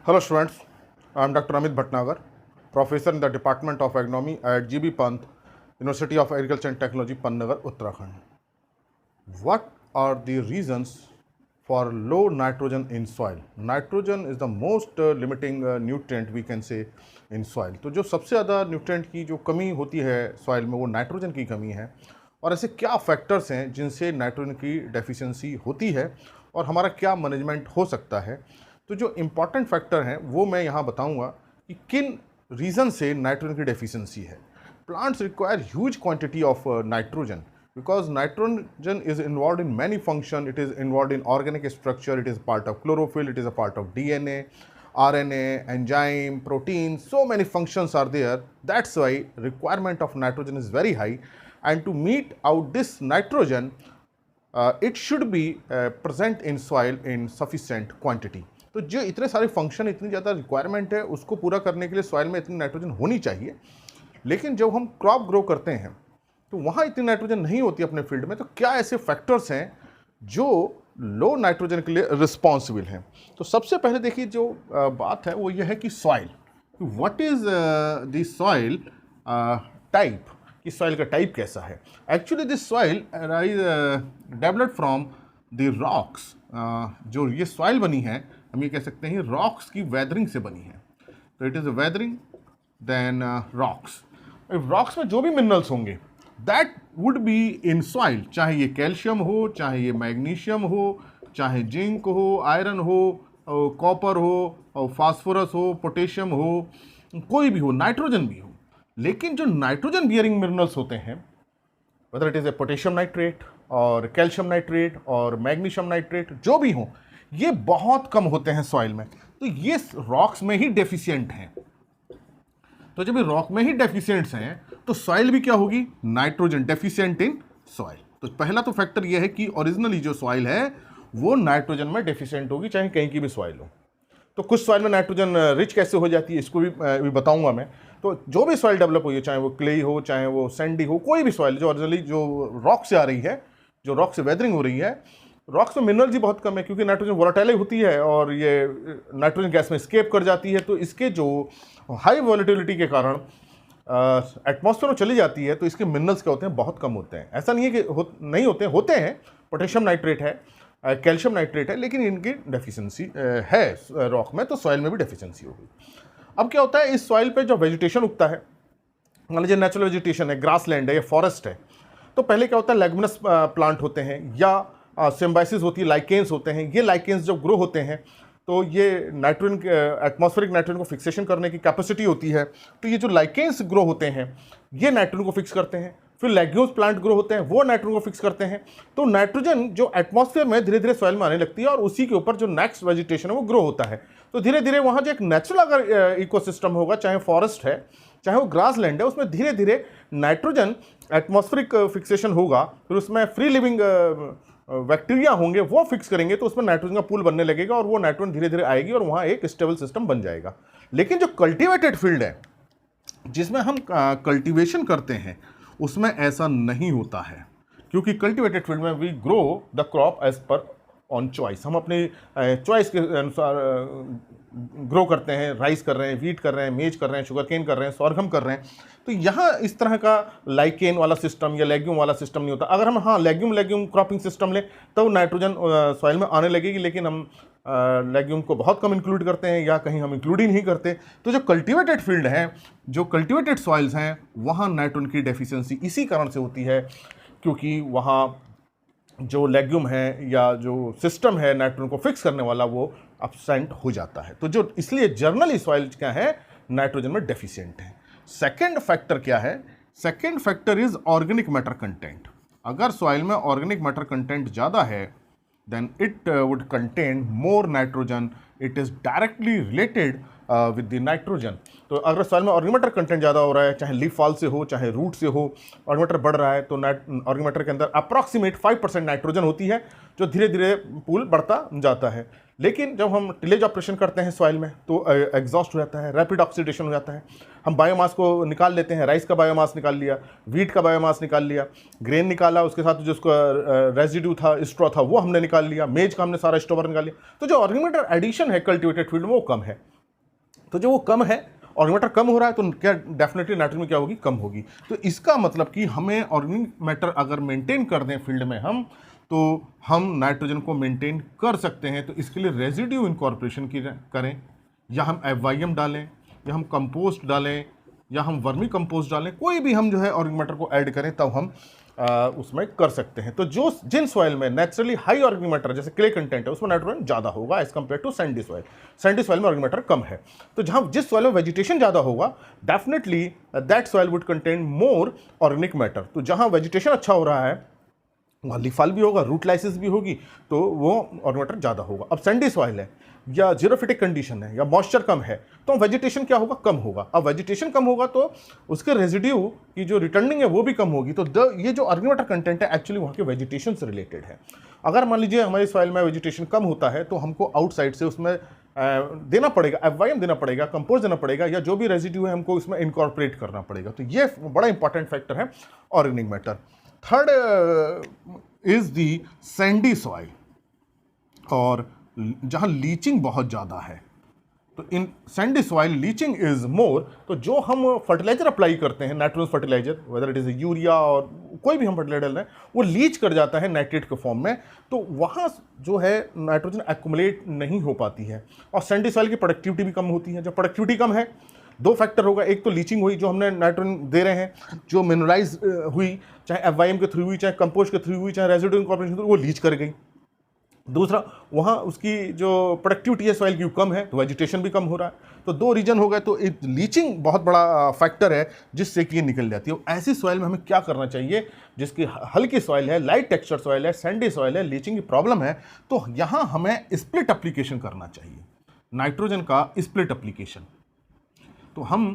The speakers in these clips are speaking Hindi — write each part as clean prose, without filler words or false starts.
Hello students, I am Dr. Amit Bhatnagar, Professor in the Department of Agronomy at GB Pant, University of Agriculture and Technology, Pantnagar, Uttarakhand. What are the reasons for low nitrogen in soil? Nitrogen is the most limiting nutrient we can say in soil. तो जो सबसे ज़्यादा न्यूट्रिएंट की जो कमी होती है सॉइल में वो नाइट्रोजन की कमी है। और ऐसे क्या फैक्टर्स हैं जिनसे नाइट्रोजन की डेफिशिएंसी होती है और हमारा क्या मैनेजमेंट हो सकता है। तो जो इम्पॉर्टेंट फैक्टर हैं वो मैं यहाँ बताऊँगा कि किन रीज़न से नाइट्रोजन की डेफिशिएंसी है। Plants require huge quantity of nitrogen because nitrogen is involved in many functions. It is involved in organic structure, it is part of chlorophyll, it is a part of DNA, RNA, enzyme, protein, so many functions are there. That's why requirement of nitrogen is very high, and to meet out this nitrogen, it should be present in soil in sufficient quantity. तो जो इतने सारे फंक्शन, इतनी ज़्यादा रिक्वायरमेंट है उसको पूरा करने के लिए सॉइल में इतनी नाइट्रोजन होनी चाहिए। लेकिन जब हम क्रॉप ग्रो करते हैं तो वहाँ इतनी नाइट्रोजन नहीं होती अपने फील्ड में। तो क्या ऐसे फैक्टर्स हैं जो लो नाइट्रोजन के लिए रिस्पॉन्सिबल हैं? तो सबसे पहले देखिए जो बात है वो ये है कि soil, what is the soil type, कि सॉइल का टाइप कैसा है। Actually this soil developed from the rocks. जो ये सॉइल बनी है हम ये कह सकते हैं रॉक्स की वेदरिंग से बनी है। तो it is a weathering then rocks. Rocks में जो भी मिनरल्स होंगे that would be in soil, चाहे ये कैल्शियम हो, चाहे ये मैग्नीशियम हो, चाहे जिंक हो, आयरन हो, कॉपर हो, फास्फोरस हो, पोटेशियम हो, कोई भी हो, नाइट्रोजन भी हो। लेकिन जो नाइट्रोजन बियरिंग मिनरल्स होते हैं, whether it is a potassium nitrate और कैल्शियम नाइट्रेट और मैग्नीशियम नाइट्रेट, जो भी हो, ये बहुत कम होते हैं सॉइल में। तो ये रॉक्स में ही डेफिशिएंट हैं। तो जब ये रॉक में ही डेफिशिएंट्स हैं तो सॉइल भी क्या होगी, नाइट्रोजन डेफिशिएंट इन सॉइल। तो पहला तो फैक्टर ये है कि ओरिजिनली जो सॉइल है वो नाइट्रोजन में डेफिशिएंट होगी, चाहे कहीं की भी सॉइल हो। तो कुछ सॉइल में नाइट्रोजन रिच कैसे हो जाती है इसको भी बताऊंगा मैं। तो जो भी सॉइल डेवलप हुई है, चाहे वो क्ले हो, चाहे वो सैंडी हो, कोई भी सॉइल जो ओरिजिनली जो रॉक से आ रही है, जो रॉक से वेदरिंग हो रही है, रॉक्स में मिनरल्स ही बहुत कम है क्योंकि नाइट्रोजन वोलेटाइल होती है और ये नाइट्रोजन गैस में एस्केप कर जाती है। तो इसके जो हाई वोलेटिलिटी के कारण एटमॉस्फेयर में चली जाती है तो इसके मिनरल्स क्या होते हैं, बहुत कम होते हैं। ऐसा नहीं है कि नहीं होते हैं। पोटेशियम नाइट्रेट है, कैल्शियम नाइट्रेट है, लेकिन इनकी डेफिशिएंसी है रॉक में, तो सॉइल में भी डेफिशिएंसी होगी। अब क्या होता है, इस सॉइल पे जो वेजिटेशन उगता है, मान लीजिए नेचुरल वेजिटेशन है, ग्रास लैंड है या फॉरेस्ट है, तो पहले क्या होता है, लेगुमिनस प्लांट होते हैं या सिम्बाइसिस होती है, लाइकेन्स होते हैं। ये लाइकेन्स जब ग्रो होते हैं तो ये नाइट्रोजन, एटमॉस्फेरिक नाइट्रोजन को फिक्सेशन करने की कैपेसिटी होती है। तो ये जो लाइकेन्स ग्रो होते हैं ये नाइट्रोजन को फिक्स करते हैं। फिर लेग्यूम्स प्लांट ग्रो होते हैं, वो नाइट्रोजन को फिक्स करते हैं। तो नाइट्रोजन जो एटमॉस्फेयर में धीरे धीरे सॉइल में आने लगती है और उसी के ऊपर जो नेक्स्ट वेजिटेशन है वो ग्रो होता है। तो धीरे धीरे वहाँ जो एक नेचुरल अगर इकोसिस्टम होगा, चाहे फॉरेस्ट है चाहे वो ग्रास लैंड है, उसमें धीरे धीरे नाइट्रोजन एटमॉस्फेरिक फिक्सेशन होगा। फिर उसमें फ्री लिविंग बैक्टीरिया होंगे, वो फिक्स करेंगे, तो उसमें नाइट्रोजन का पूल बनने लगेगा और वो नाइट्रोजन धीरे धीरे आएगी और वहाँ एक स्टेबल सिस्टम बन जाएगा। लेकिन जो कल्टीवेटेड फील्ड है जिसमें हम कल्टीवेशन करते हैं उसमें ऐसा नहीं होता है, क्योंकि कल्टीवेटेड फील्ड में we grow the crop as per on choice. हम अपने चॉइस के अनुसार ग्रो करते हैं। राइस कर रहे हैं, वीट कर रहे हैं, मेज कर रहे हैं, शुगर केन कर रहे हैं, सॉरगम कर रहे हैं। तो यहाँ इस तरह का लाइकेन वाला सिस्टम या लेग्यूम वाला सिस्टम नहीं होता। अगर हम लेग्यूम क्रॉपिंग सिस्टम लें तो नाइट्रोजन सॉइल में आने लगेगी, लेकिन हम लेग्यूम को बहुत कम इंक्लूड करते हैं या कहीं हम इंक्लूड ही नहीं करते। तो जो कल्टीवेटेड फील्ड है, जो कल्टीवेटेड सॉइल्स हैं, वहाँ नाइट्रोजन की डेफिशिएंसी इसी कारण से होती है क्योंकि वहाँ जो लेग्यूम है या जो सिस्टम है नाइट्रोजन को फिक्स करने वाला वो एब्सेंट हो जाता है। तो जो इसलिए जर्नली सॉइल क्या है, नाइट्रोजन में डेफिशिएंट है। सेकेंड फैक्टर क्या है, second factor is organic matter content. अगर सॉइल में ऑर्गेनिक मैटर कंटेंट ज़्यादा है then it would contain more nitrogen. It is directly related with the nitrogen. तो अगर सॉइल में ऑर्गेनिक मैटर कंटेंट ज़्यादा हो रहा है, चाहे लीफ फॉल से हो चाहे रूट से हो, ऑर्गेनिक मैटर बढ़ रहा है, तो ऑर्गेनिक मैटर के अंदर अप्रॉक्सीमेट 5% नाइट्रोजन होती है जो धीरे धीरे पूल बढ़ता जाता है। लेकिन जब हम टिलेज ऑपरेशन करते हैं सॉइल में तो एग्जॉस्ट हो जाता है, रैपिड ऑक्सीडेशन हो जाता है। हम बायोमास को निकाल लेते हैं, राइस का बायोमास निकाल लिया, वीट का बायोमास निकाल लिया, ग्रेन निकाला, उसके साथ जो उसका रेजिड्यू था, स्ट्रॉ था, वो हमने निकाल लिया, मेज का हमने सारा स्टोवर निकाल लिया। तो जो ऑर्गेनिक मैटर एडिशन वेजिटेशन है कल्टिवेटेड फील्ड में वो कम है। तो जो वो कम है, ऑर्गेनिक मैटर कम हो रहा है, तो क्या डेफिनेटली नाइट्रोजन क्या होगी, कम होगी। तो इसका मतलब कि हमें ऑर्गेनिक मैटर अगर मेंटेन कर दें फील्ड में हम, तो हम नाइट्रोजन को मेंटेन कर सकते हैं। तो इसके लिए रेजिड्यू इनकॉर्पोरेशन की करें, या हम FYM डालें, या हम कंपोस्ट डालें, या हम वर्मी कंपोस्ट डालें, कोई भी हम जो है ऑर्गेनिक मैटर को ऐड करें तब हम उसमें कर सकते हैं। तो जिन सॉइल में नेचुरली हाई ऑर्गेनिक मैटर जैसे क्ले कंटेंट है उसमें नाइट्रोजन ज़्यादा होगा as compare to sandy soil. Sandy soil में ऑर्गेनिक मैटर कम है। तो जहाँ जिस सॉइल में वेजिटेशन ज़्यादा होगा definitely that soil would contain more organic matter. तो जहाँ वेजिटेशन अच्छा हो रहा है वहाँ लीफॉल भी होगा, रूट लाइसिस भी होगी, तो वो ऑर्गेनिक मैटर ज़्यादा होगा। अब सैंडी सॉइल है या जीरोफिटिक कंडीशन है या मॉइस्चर कम है तो वेजिटेशन क्या होगा, कम होगा। अब वेजिटेशन कम होगा तो उसके रेजिड्यू की जो रिटर्निंग है वो भी कम होगी। तो ये जो ऑर्गेनिक मैटर कंटेंट है एक्चुअली वहाँ के वेजिटेशन से रिलेटेड है। अगर मान लीजिए हमारी सॉइल में वेजिटेशन कम होता है तो हमको आउटसाइड से उसमें देना पड़ेगा, FYM देना पड़ेगा, कंपोस्ट देना पड़ेगा, या जो भी रेजिड्यू है हमको इसमें इनकॉर्पोरेट करना पड़ेगा। तो ये बड़ा इंपॉर्टेंट फैक्टर है organic matter. Third is the sandy soil, और जहाँ लीचिंग बहुत ज़्यादा है। तो in sandy soil leaching is more. तो जो हम फर्टिलाइजर अप्लाई करते हैं, nitrogen fertiliser, whether it is urea और कोई भी हम फर्टिलाइजर डाल रहे हैं, वो लीच कर जाता है नाइट्रेट के फॉर्म में। तो वहाँ जो है नाइट्रोजन एक्युमुलेट नहीं हो पाती है और सैंडी सॉइल की प्रोडक्टिविटी भी कम होती है। जब प्रोडक्टिविटी कम है, दो फैक्टर होगा, एक तो लीचिंग हुई, जो हमने नाइट्रोजन दे रहे हैं, जो मिनरलाइज हुई, चाहे FYM के थ्रू हुई, चाहे कंपोस्ट के थ्रू हुई, चाहे रेजिड्यू इनकॉर्पोरेशन के थ्रू, वो लीच कर गई। दूसरा, वहाँ उसकी जो प्रोडक्टिविटी है सॉइल की कम है, तो वेजिटेशन भी कम हो रहा है। तो दो रीजन हो गए। तो लीचिंग बहुत बड़ा फैक्टर है जिससे कि ये निकल जाती है। ऐसी सॉइल में हमें क्या करना चाहिए जिसकी हल्की सॉइल है, लाइट टेक्सचर सॉइल है, सैंडी सॉइल है, लीचिंग की प्रॉब्लम है, तो यहाँ हमें स्प्लिट एप्लीकेशन करना चाहिए, नाइट्रोजन का स्प्लिट एप्लीकेशन। तो हम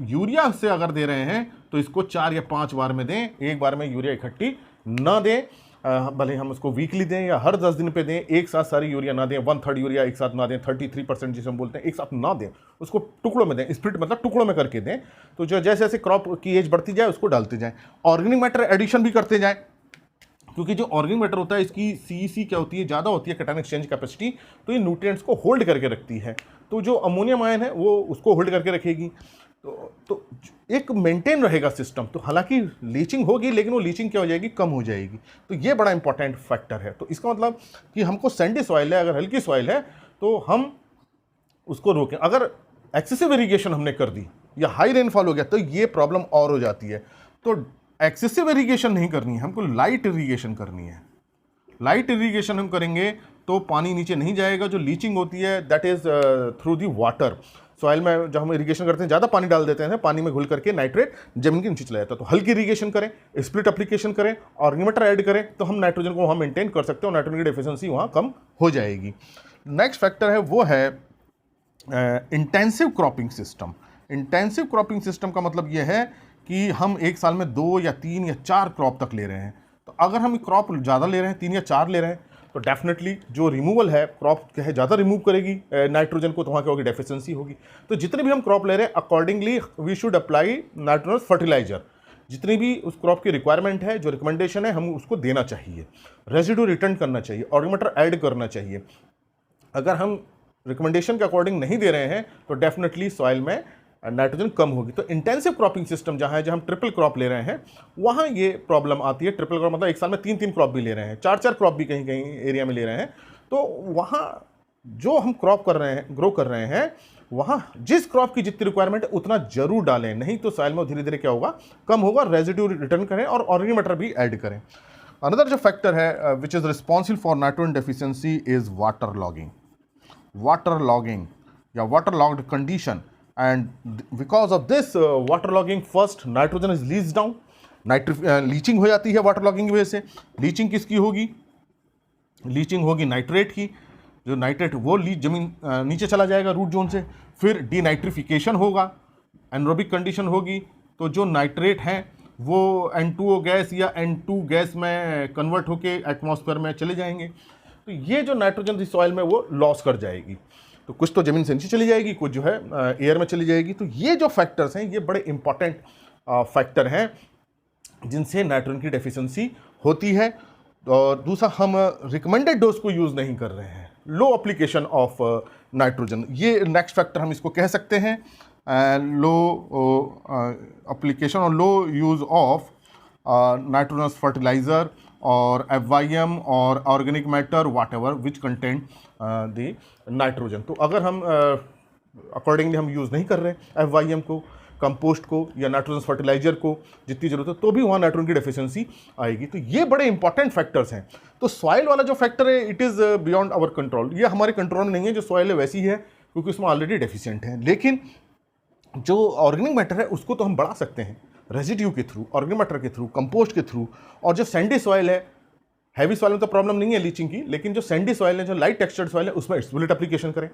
यूरिया से अगर दे रहे हैं तो इसको 4 या 5 बार में दें, एक बार में यूरिया इकट्ठी ना दें। भले हम उसको वीकली दें या हर 10 दिन पे दें, एक साथ सारी यूरिया ना दें, 1/3 यूरिया एक साथ ना दें, 33% जिसे हम बोलते हैं एक साथ ना दें, उसको टुकड़ों में दें, स्प्लिट मतलब टुकड़ों में करके दें। तो जो जैसे जैसे क्रॉप की एज बढ़ती जाए उसको डालते जाएं। ऑर्गेनिक मैटर एडिशन भी करते जाएं, क्योंकि जो ऑर्गेनिक मैटर होता है इसकी CEC क्या होती है, ज़्यादा होती है, कैटायन एक्सचेंज कैपेसिटी, तो ये न्यूट्रिएंट्स को होल्ड करके रखती है। तो जो अमोनियम आयन है वो उसको होल्ड करके रखेगी। तो एक मेंटेन रहेगा सिस्टम। तो हालांकि लीचिंग होगी लेकिन वो लीचिंग क्या हो जाएगी, कम हो जाएगी। तो ये बड़ा इंपॉर्टेंट फैक्टर है। तो इसका मतलब कि हमको सैंडी सॉइल है, अगर हल्की सॉइल है तो हम उसको रोकें। अगर एक्सेसिव इरीगेशन हमने कर दी या हाई रेनफॉल हो गया तो ये प्रॉब्लम और हो जाती है। तो एक्सेसिव इरीगेशन नहीं करनी है, हमको लाइट इरीगेशन करनी है। लाइट इरीगेशन हम करेंगे तो पानी नीचे नहीं जाएगा। जो लीचिंग होती है that is through the water. Soil में जब हम इरीगेशन करते हैं ज़्यादा पानी डाल देते हैं, पानी में घुल करके नाइट्रेट जमीन के नीचे चला जाता है। तो हल्की इरीगेशन करें, स्प्लिट एप्लीकेशन करें, ऑर्गेनिक मैटर ऐड करें, तो हम नाइट्रोजन को वहाँ मेंटेन कर सकते हैं और नाइट्रोजन की डेफिशिएंसी वहाँ कम हो जाएगी। नेक्स्ट फैक्टर है वो है intensive cropping system. Intensive cropping system का मतलब ये है कि हम एक साल में 2 या 3 या 4 क्रॉप तक ले रहे हैं। तो अगर हम क्रॉप ज़्यादा ले रहे हैं, 3 या 4 ले रहे हैं, तो डेफिनेटली जो रिमूवल है क्रॉप क्या है, ज़्यादा रिमूव करेगी नाइट्रोजन को, तो वहाँ क्या होगी, डेफिशिएंसी होगी। तो जितने भी हम क्रॉप ले रहे हैं accordingly we should apply nitrogen fertiliser. जितनी भी उस क्रॉप की रिक्वायरमेंट है, जो रिकमेंडेशन है, हम उसको देना चाहिए। रेजिड्यू रिटर्न करना चाहिए, ऑर्गेनिक मैटर ऐड करना चाहिए। अगर हम रिकमेंडेशन के अकॉर्डिंग नहीं दे रहे हैं तो डेफिनेटली सॉइल में नाइट्रोजन कम होगी। तो इंटेंसिव क्रॉपिंग सिस्टम जहाँ है, जहाँ हम ट्रिपल क्रॉप ले रहे हैं, वहाँ ये प्रॉब्लम आती है। ट्रिपल क्रॉप मतलब एक साल में 3-3 क्रॉप भी ले रहे हैं, 4-4 क्रॉप भी कहीं कहीं एरिया में ले रहे हैं। तो वहाँ जो हम क्रॉप कर रहे हैं, ग्रो कर रहे हैं, वहाँ जिस क्रॉप की जितनी रिक्वायरमेंट है उतना जरूर डालें, नहीं तो सॉइल में धीरे धीरे क्या होगा, कम होगा। रेजिड्यू रिटर्न करें और ऑर्गेनिक मैटर भी ऐड करें। अनदर जो फैक्टर है which is responsible for nitrogen deficiency is water logging. Water logging या water logged condition, and because of this waterlogging, first nitrogen is leached down, leaching हो जाती है वाटर लॉगिंग की वजह से। लीचिंग किसकी होगी, लीचिंग होगी नाइट्रेट की। जो नाइट्रेट वो जमीन नीचे चला जाएगा रूट जोन से। फिर डीनाइट्रिफिकेशन होगा, एनरोबिक कंडीशन होगी, तो जो नाइट्रेट हैं वो N2O गैस या N2 गैस में कन्वर्ट होके एटमॉस्फेयर में चले जाएंगे। तो ये जो नाइट्रोजन थी सॉइल में वो लॉस कर जाएगी। तो कुछ तो ज़मीन से नीचे चली जाएगी, कुछ जो है एयर में चली जाएगी। तो ये जो फैक्टर्स हैं ये बड़े इंपॉर्टेंट फैक्टर हैं जिनसे नाइट्रोजन की डेफिशिएंसी होती है। और दूसरा, हम रिकमेंडेड डोज को यूज़ नहीं कर रहे हैं। लो एप्लीकेशन ऑफ नाइट्रोजन, ये नेक्स्ट फैक्टर हम इसको कह सकते हैं, लो एप्लीकेशन और low use of nitrogenous fertiliser और FYM और organic matter whatever which content the nitrogen. तो अगर हम अकॉर्डिंगली हम यूज़ नहीं कर रहे FYM को, कंपोस्ट को या नाइट्रोजन फर्टिलाइजर को जितनी जरूरत है, तो भी वहाँ नाइट्रोजन की डेफिशिएंसी आएगी। तो ये बड़े इंपॉर्टेंट फैक्टर्स हैं। तो सॉइल वाला जो फैक्टर है it is beyond our control, ये हमारे कंट्रोल में नहीं है। जो सॉइल है वैसी है क्योंकि उसमें ऑलरेडी डेफिशिएंट है, लेकिन जो ऑर्गेनिक मैटर है उसको तो हम बढ़ा सकते हैं रेजिड्यू के थ्रू, ऑर्गेनिक मैटर के थ्रू, कंपोस्ट के थ्रू। और जो सैंडी सॉइल है, हैवी सॉइल में तो प्रॉब्लम नहीं है लीचिंग की, लेकिन जो सैंडी सॉइल है, जो लाइट टेक्सचर्ड सॉइल है, उसमें स्प्लिट एप्लीकेशन करें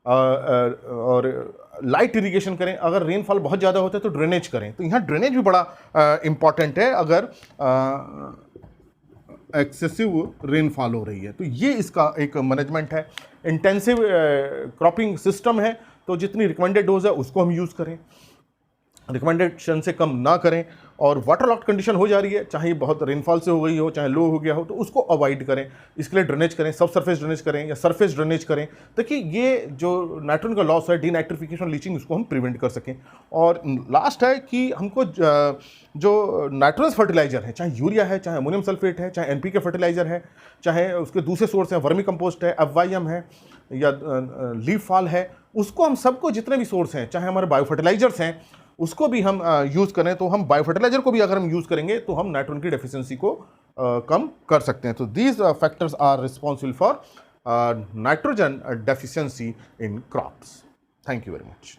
और लाइट इरिगेशन करें। अगर रेनफॉल बहुत ज़्यादा होता है तो ड्रेनेज करें। तो यहाँ ड्रेनेज भी बड़ा इंपॉर्टेंट है अगर एक्सेसिव रेनफॉल हो रही है। तो ये इसका एक मैनेजमेंट है। इंटेंसिव क्रॉपिंग सिस्टम है, तो जितनी रिकमेंडेड डोज है उसको हम यूज़ करें, रिकमेंडेशन से कम ना करें। और वाटर लॉक्ड कंडीशन हो जा रही है, चाहे बहुत रेनफॉल से हो गई हो, चाहे लो हो गया हो, तो उसको अवॉइड करें। इसके लिए ड्रेनेज करें, सब सरफेस ड्रेनेज करें या सरफेस ड्रेनेज करें, ताकि ये जो नाइट्रोजन का लॉस है, डीनाइट्रिफिकेशन, लीचिंग, उसको हम प्रिवेंट कर सकें। और लास्ट है कि हमको जो नाइट्रोजन फर्टिलाइजर है, चाहे यूरिया है, चाहे अमोनियम सल्फेट है, चाहे NPK फर्टिलाइजर है, चाहे उसके दूसरे सोर्स हैं, वर्मी कंपोस्ट है, FYM है या लीफ फॉल है, उसको हम सबको जितने भी सोर्स हैं, चाहे हमारे बायो फर्टिलाइजर्स हैं, उसको भी हम यूज़ करें। तो हम बायो फर्टिलाइजर को भी अगर हम यूज़ करेंगे तो हम नाइट्रोजन की डेफिशिएंसी को कम कर सकते हैं। तो these factors are responsible for nitrogen deficiency in crops. Thank you very much.